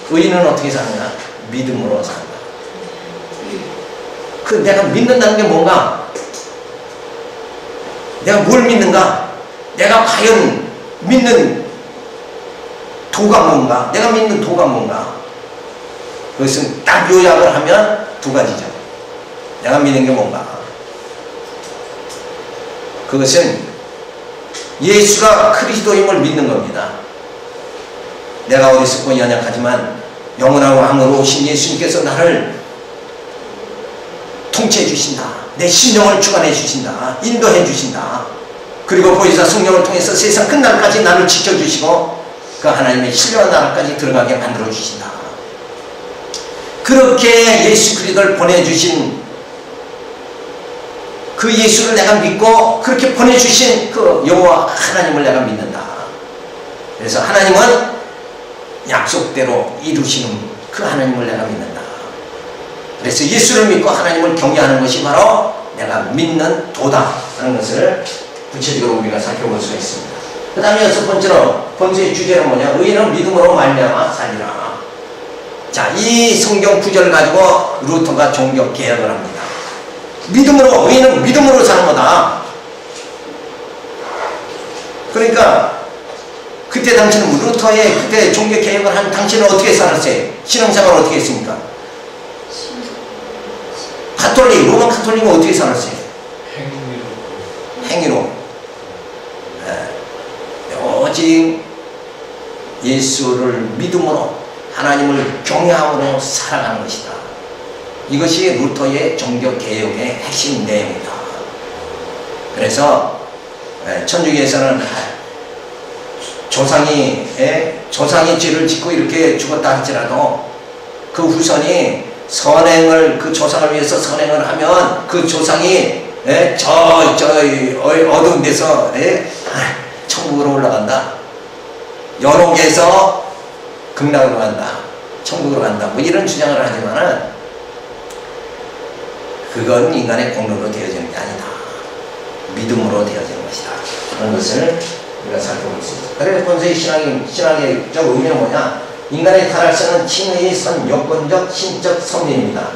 의인은 어떻게 사느냐? 믿음으로 산다. 그 내가 믿는다는 게 뭔가? 내가 뭘 믿는가? 내가 과연 믿는 도가 뭔가? 내가 믿는 도가 뭔가? 그것은 딱 요약을 하면 두 가지죠. 내가 믿는 게 뭔가? 그것은 예수가 그리스도임을 믿는 겁니다. 내가 어리석고 연약하지만 영원한 왕으로 오신 예수님께서 나를 통치해 주신다. 내 심령을 주관해 주신다. 인도해 주신다. 그리고 보혜사 성령을 통해서 세상 끝날까지 나를 지켜주시고 그 하나님의 신령한 나라까지 들어가게 만들어 주신다. 그렇게 예수 그리스도를 보내주신 그 예수를 내가 믿고 그렇게 보내주신 그 여호와 하나님을 내가 믿는다. 그래서 하나님은 약속대로 이루시는 그 하나님을 내가 믿는다. 그래서 예수를 믿고 하나님을 경외하는 것이 바로 내가 믿는 도다 하는 것을 구체적으로 우리가 살펴볼 수가 있습니다. 그 다음에 여섯 번째로 본서의 주제는 뭐냐? 의인은 믿음으로 말미암아 살리라. 자, 이 성경 구절을 가지고 루터가 종교 개혁을 합니다. 믿음으로, 의인은 믿음으로 사는 거다. 그러니까 그때 당시는 루터의 그때 종교 개혁을 한 당시는 어떻게 살았어요? 신앙생활을 어떻게 했습니까? 가톨릭, 로마 가톨릭은 어떻게 살았어요? 행위로. 오직 예수를 믿음으로 하나님을 경외함으로 살아가는 것이다. 이것이 루터의 종교개혁의 핵심 내용이다. 그래서 천주교에서는 조상이 죄를 짓고 이렇게 죽었다 할지라도 그 후손이 선행을, 그 조상을 위해서 선행을 하면 그 조상이 어두운 데서 천국으로 올라간다. 연옥에서 극락으로 간다. 천국으로 간다. 뭐 이런 주장을 하지만은 그건 인간의 공로로 되어지는 게 아니다. 믿음으로 되어지는 것이다. 그런 것을 우리가 살펴볼 수 있습니다. 그래서 본서의 신앙의 의미는 뭐냐? 인간의 타락성은 칭의의 선 요건적 신적 성립입니다.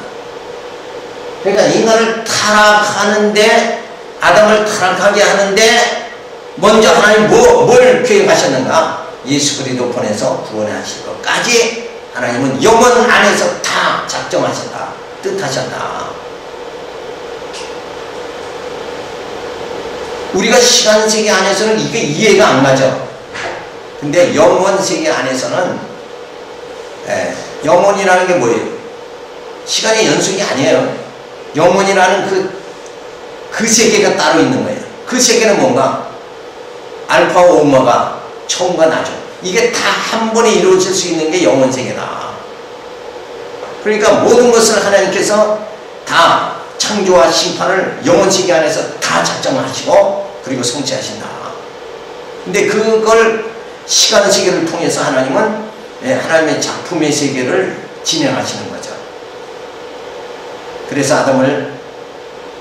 그러니까 인간을 타락하는데, 아담을 타락하게 하는데 먼저 하나님 뭘 계획하셨는가? 예수 그리스도 보내서 구원하실 것까지 하나님은 영원 안에서 다 작정하셨다. 뜻하셨다. 우리가 시간 세계 안에서는 이게 이해가 안 가죠. 근데 영원 세계 안에서는 영원이라는 게 뭐예요? 시간의 연속이 아니에요. 영원이라는 그 세계가 따로 있는 거예요. 그 세계는 뭔가? 알파와 오메가, 처음과 나중. 이게 다 한 번에 이루어질 수 있는 게 영원 세계다. 그러니까 모든 것을 하나님께서 다 창조와 심판을 영원 세계 안에서 다 작정하시고 그리고 성취하신다. 근데 그걸 시간 세계를 통해서 하나님은 하나님의 작품의 세계를 진행하시는 거죠. 그래서 아담을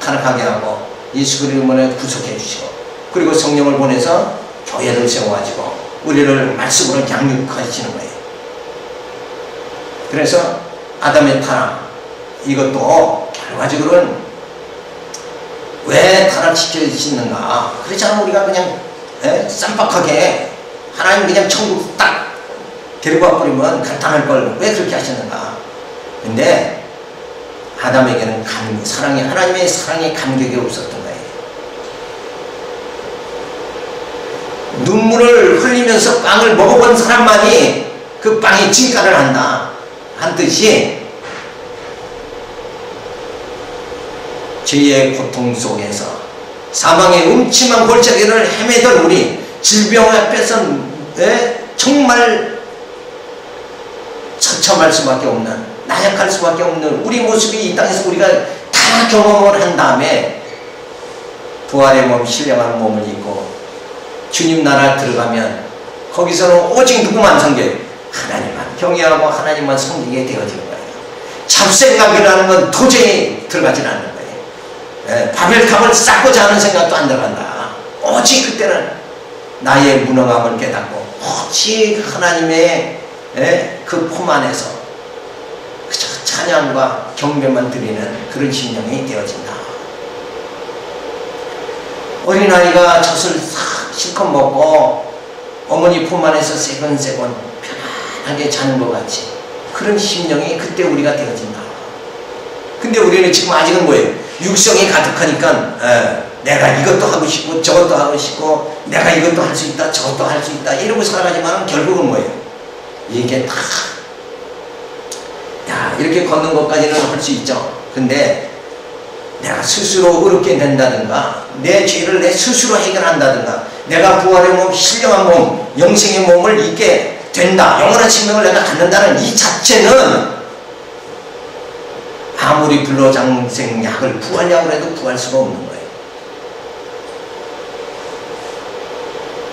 타락하게 하고 예수 그리스도를 구속해 주시고 그리고 성령을 보내서 교회를 세워가지고 우리를 말씀으로 양육하시는 거예요. 그래서 아담의 타락, 이것도 결과적으로는 왜 타락시켜주시는가? 그렇지 않으면 우리가 그냥 쌈박하게 하나님 그냥 천국 딱 데리고 와버리면 간단할 걸 왜 그렇게 하셨는가? 근데 아담에게는 사랑이, 하나님의 사랑의 감격이 없었던 거예요. 눈물을 흘리면서 빵을 먹어본 사람만이 그 빵의 진가를 한다. 한 뜻이 죄의 고통 속에서 사망의 음침한 골짜기를 헤매던 우리, 질병 앞에서 정말 처참할 수밖에 없는, 나약할 수밖에 없는 우리 모습이 이 땅에서 우리가 다 경험을 한 다음에 부활의 몸, 신령한 몸을 입고 주님 나라 들어가면 거기서는 오직 누구만 섬겨요? 하나님만 경외하고 하나님만 섬기게 되어지는 거예요. 잡생각이라는 건 도저히 들어가지 않는 거예요. 바벨탑을 쌓고자 하는 생각도 안 들어간다. 오직 그때는 나의 무능함을 깨닫고 오직 하나님의 그 품 안에서 그저 찬양과 경배만 드리는 그런 심령이 되어진다. 어린아이가 젖을 싹 실컷 먹고 어머니 품 안에서 세건세건 편안하게 자는 것 같이 그런 심령이 그때 우리가 되어진다. 근데 우리는 지금 아직은 뭐예요? 육성이 가득하니까 내가 이것도 하고 싶고 저것도 하고 싶고 내가 이것도 할 수 있다 저것도 할 수 있다 이러고 살아가지만 결국은 뭐예요? 이게 다 이렇게 걷는 것까지는 할 수 있죠. 근데 내가 스스로 의롭게 된다든가 내 죄를 내 스스로 해결한다든가 내가 부활의 몸, 신령한 몸, 영생의 몸을 잊게 된다. 영원한 생명을 내가 갖는다는 이 자체는 아무리 불로장생약을 구하려고 해도 구할 수가 없는 거예요.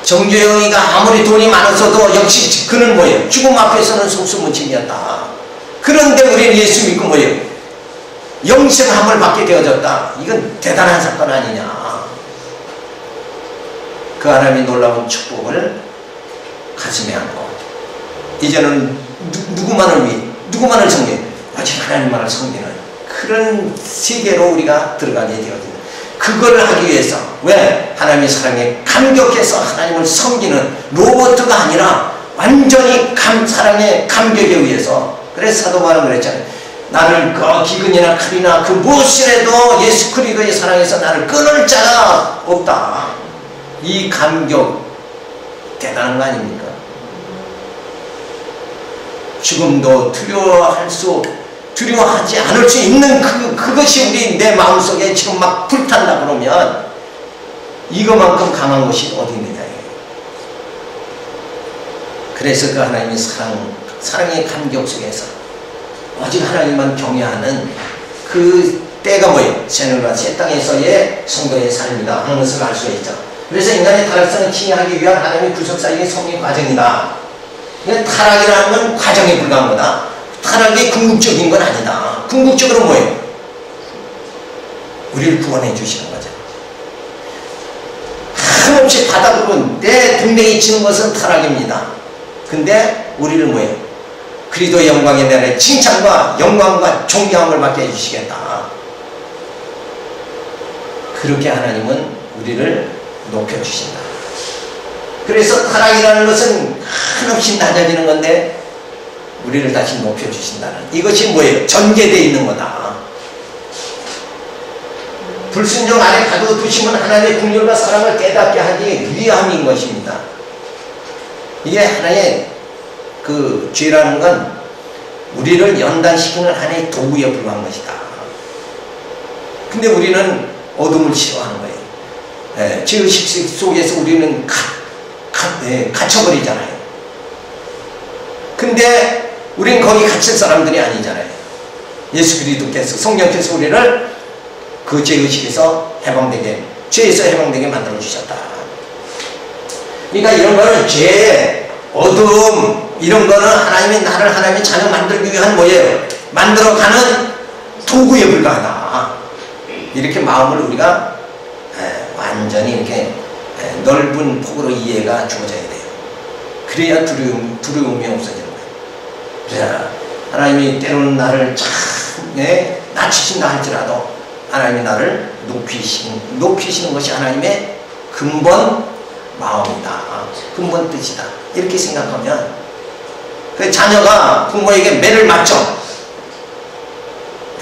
정조영이가 아무리 돈이 많았어도 역시 그는 뭐예요? 죽음 앞에서는 속수무책이었다. 그런데 우리는 예수 믿고 뭐예요? 영생함을 받게 되어졌다. 이건 대단한 사건 아니냐. 그 하나님의 놀라운 축복을 가슴에 안고 이제는 누구만을 섬기는 오직 하나님만을 섬기는 그런 세계로 우리가 들어가게 되어진다. 그걸 하기 위해서 왜? 하나님의 사랑에 감격해서 하나님을 섬기는 로봇가 아니라 완전히 사랑의 감격에 의해서. 그래서 사도 바울은 그랬잖아요. 나를 그 기근이나 칼이나 그 무엇이라도 예수 그리스도의 사랑에서 나를 끊을 자가 없다. 이 감격 대단한 거 아닙니까? 죽음도 두려워하지 않을 수 있는 그것이 우리 내 마음속에 지금 막 불탄다 그러면 이거만큼 강한 것이 어디 있느냐. 그래서 그 하나님의 사랑의 감격 속에서 오직 하나님만 경외하는 그 때가 뭐예요? 새하늘과 새 땅에서의 성도의 삶이다 하는 것을 알 수가 있죠. 그래서 인간의 타락성을 치유하기 위한 하나님의 구속사역의 성립 과정이다. 타락이라는 건 과정에 불과한 거다. 타락이 궁극적인 건 아니다. 궁극적으로 뭐예요? 우리를 구원해 주시는 거죠. 한없이 바닥으로 내 등대에 치는 것은 타락입니다. 근데 우리를 뭐예요? 그리스도의 영광의 날에 칭찬과 영광과 존경함을 받게 해주시겠다. 그렇게 하나님은 우리를 높여주신다. 그래서 타락이라는 것은 한없이 낮아지는 건데 우리를 다시 높여주신다는 이것이 뭐예요? 전개되어 있는 거다. 불순종 안에 가둬두시면 하나님의 긍휼과 사랑을 깨닫게 하기 위함인 것입니다. 이게 하나의 그 죄라는 건 우리를 연단시키는 하나의 도구에 불과한 것이다. 근데 우리는 어둠을 싫어하는 거예요. 죄의식 속에서 우리는 갇혀버리잖아요. 근데 우리는 거기 갇힐 사람들이 아니잖아요. 예수 그리스도께서 성령께서 우리를 그 죄의식에서 해방되게, 죄에서 해방되게 만들어 주셨다. 그러니까 이런 거는 죄, 어둠 이런 거는 하나님이 나를 하나님의 자녀 만들기 위한 뭐예요? 만들어가는 도구에 불과하다. 이렇게 마음을 우리가 완전히 이렇게 넓은 폭으로 이해가 주어져야 돼요. 그래야 두려움이 없어지는 거예요. 그래야 하나님이 때로는 나를 참 낮추신다 할지라도 하나님이 나를 높이시는 것이 하나님의 근본 마음이다. 근본 뜻이다. 이렇게 생각하면 그 자녀가 부모에게 매를 맞죠.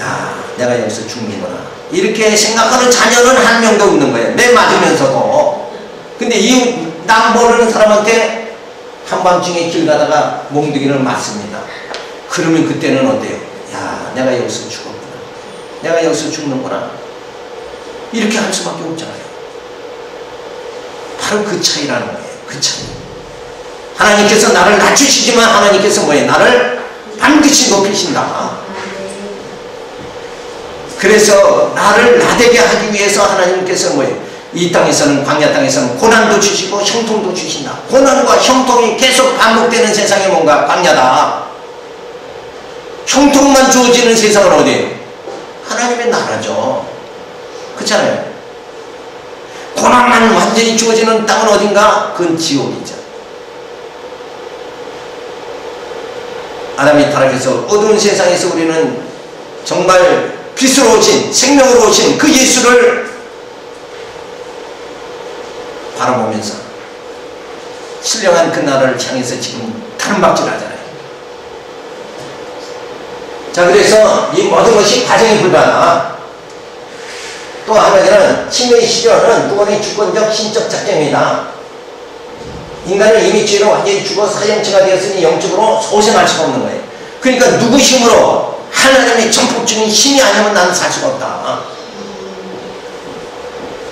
야, 내가 여기서 죽는구나. 이렇게 생각하는 자녀는 한 명도 없는 거예요. 매 맞으면서도. 근데 이 남 모르는 사람한테 한밤중에 길 가다가 몽둥이를 맞습니다. 그러면 그때는 어때요? 야, 내가 여기서 죽었구나. 내가 여기서 죽는구나. 이렇게 할 수밖에 없잖아요. 바로 그 차이라는 거예요. 그 차이. 하나님께서 나를 낮추시지만 하나님께서 뭐예요? 나를 반드시 높이신다. 그래서 나를 나되게 하기 위해서 하나님께서 뭐예요? 이 땅에서는, 광야 땅에서는 고난도 주시고 형통도 주신다. 고난과 형통이 계속 반복되는 세상이 뭔가 광야다. 형통만 주어지는 세상은 어디예요? 하나님의 나라죠. 그렇잖아요. 고난만 완전히 주어지는 땅은 어딘가? 그건 지옥이죠. 아담이 타락해서 어두운 세상에서 우리는 정말 빛으로 오신, 생명으로 오신 그 예수를 바라보면서 신령한 그 나라를 향해서 지금 가름박질 하잖아요. 자, 그래서 이 모든 것이 과정이 불가하다. 또 하나는 칭의의 시조는 구원의 주권적 신적 작정이다. 인간은 이미 죄로 완전히 죽어 사형체가 되었으니 영적으로 소생할 수가 없는 거예요. 그러니까 누구 힘으로, 하나님의 전폭적인 힘이 아니면 나는 살 수가 없다.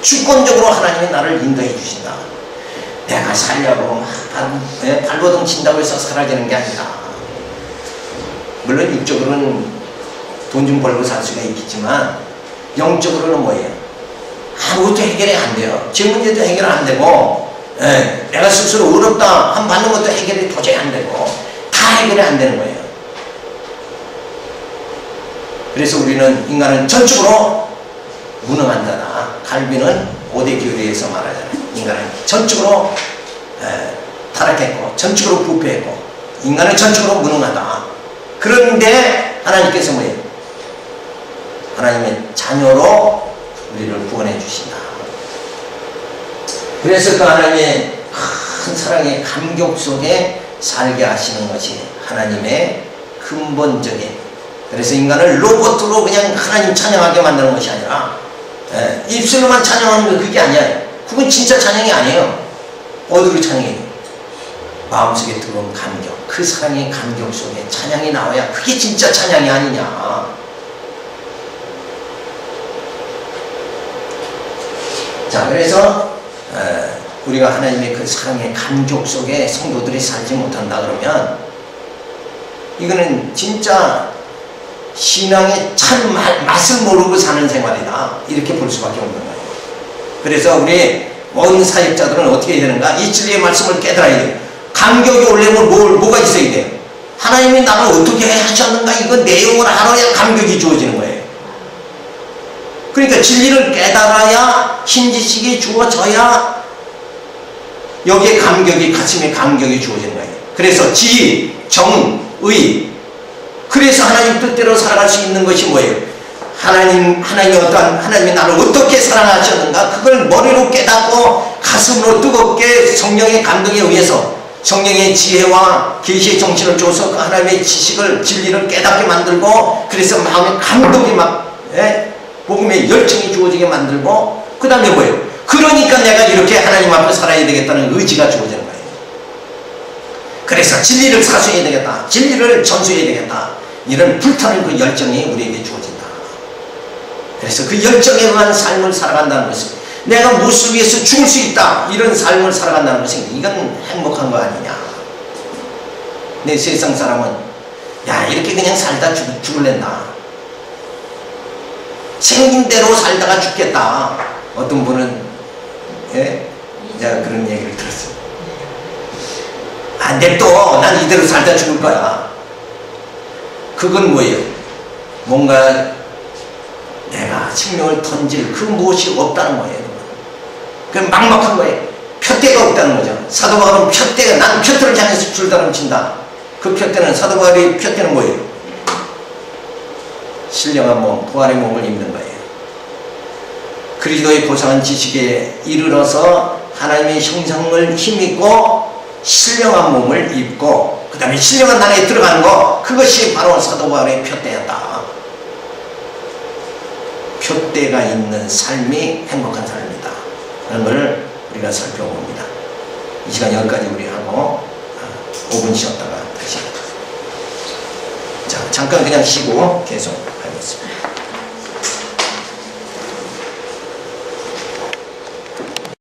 주권적으로 하나님이 나를 인도해 주신다. 내가 살려고 막 발버둥 친다고 해서 사라지는 게 아니라, 물론 육적으로는 돈 좀 벌고 살 수가 있겠지만 영적으로는 뭐예요? 아무것도 해결이 안 돼요. 제 문제도 해결 안 되고, 내가 스스로 어렵다 한 받는 것도 해결이 도저히 안 되고, 다 해결이 안 되는 거예요. 그래서 우리는, 인간은 전적으로 무능한 자다. 칼빈은 5대 교리에서 말하잖아요. 인간은 전적으로 타락했고 전적으로 부패했고 인간은 전적으로 무능하다. 그런데 하나님께서 뭐예요? 하나님의 자녀로 우리를 구원해 주신다. 그래서 그 하나님의 큰 사랑의 감격 속에 살게 하시는 것이 하나님의 근본적인, 그래서 인간을 로봇으로 그냥 하나님 찬양하게 만드는 것이 아니라, 입술로만 찬양하는 거 그게 아니야. 그건 진짜 찬양이 아니에요. 어디로 찬양해요? 마음속에 들어온 감격, 그 사랑의 감격 속에 찬양이 나와야 그게 진짜 찬양이 아니냐. 자, 그래서 우리가 하나님의 그 사랑의 감격 속에 성도들이 살지 못한다 그러면 이거는 진짜 신앙의 참 맛을 모르고 사는 생활이다, 이렇게 볼 수밖에 없는 거예요. 그래서 우리 모든 사역자들은 어떻게 해야 되는가? 이 진리의 말씀을 깨달아야 돼요. 감격이 오려면 뭐가 있어야 돼요? 하나님이 나를 어떻게 하셨는가, 이거 내용을 알아야 감격이 주어지는 거예요. 그러니까 진리를 깨달아야 신지식이 주어져야 여기에 감격이, 가슴에 감격이 주어지는 거예요. 그래서 지, 정, 의, 그래서 하나님 뜻대로 살아갈 수 있는 것이 뭐예요? 하나님이 나를 어떻게 사랑하셨는가, 그걸 머리로 깨닫고 가슴으로 뜨겁게 성령의 감동에 의해서 성령의 지혜와 계시의 정신을 줘서 그 하나님의 지식을, 진리를 깨닫게 만들고, 그래서 마음에 감동이 막 복음의 열정이 주어지게 만들고, 그 다음에 뭐예요? 그러니까 내가 이렇게 하나님 앞에 살아야 되겠다는 의지가 주어지는 거예요. 그래서 진리를 사수해야 되겠다, 진리를 전수해야 되겠다, 이런 불타는 그 열정이 우리에게 주어진다. 그래서 그 열정에 의한 삶을 살아간다는 것은, 내가 무엇을 위해서 죽을 수 있다, 이런 삶을 살아간다는 것은 이건 행복한 거 아니냐. 내 세상 사람은 야, 이렇게 그냥 살다 죽을랜다, 생긴 대로 살다가 죽겠다. 어떤 분은 제가 그런 얘기를 들었어요. 안 냅둬, 난 이대로 살다 죽을 거야. 그건 뭐예요? 뭔가 내가 생명을 던질 그 무엇이 없다는 거예요. 그건 막막한 거예요. 표대가 없다는 거죠. 사도 바울은 표대가, 난 표대를 향해서 줄다름친다. 그 표대는, 사도 바울의 표대는 뭐예요? 신령한 몸, 부활의 몸을 입는 거예요. 그리스도의 고상한 지식에 이르러서 하나님의 형상을 힘입고 신령한 몸을 입고 그 다음에 신령한 나라에 들어가는 거, 그것이 바로 사도 바울의 표대였다. 표대가 있는 삶이 행복한 삶이다 하는 걸 우리가 살펴봅니다. 이 시간 여기까지 우리 하고 5분 쉬었다가 다시 자, 잠깐 그냥 쉬고 계속 하겠습니다.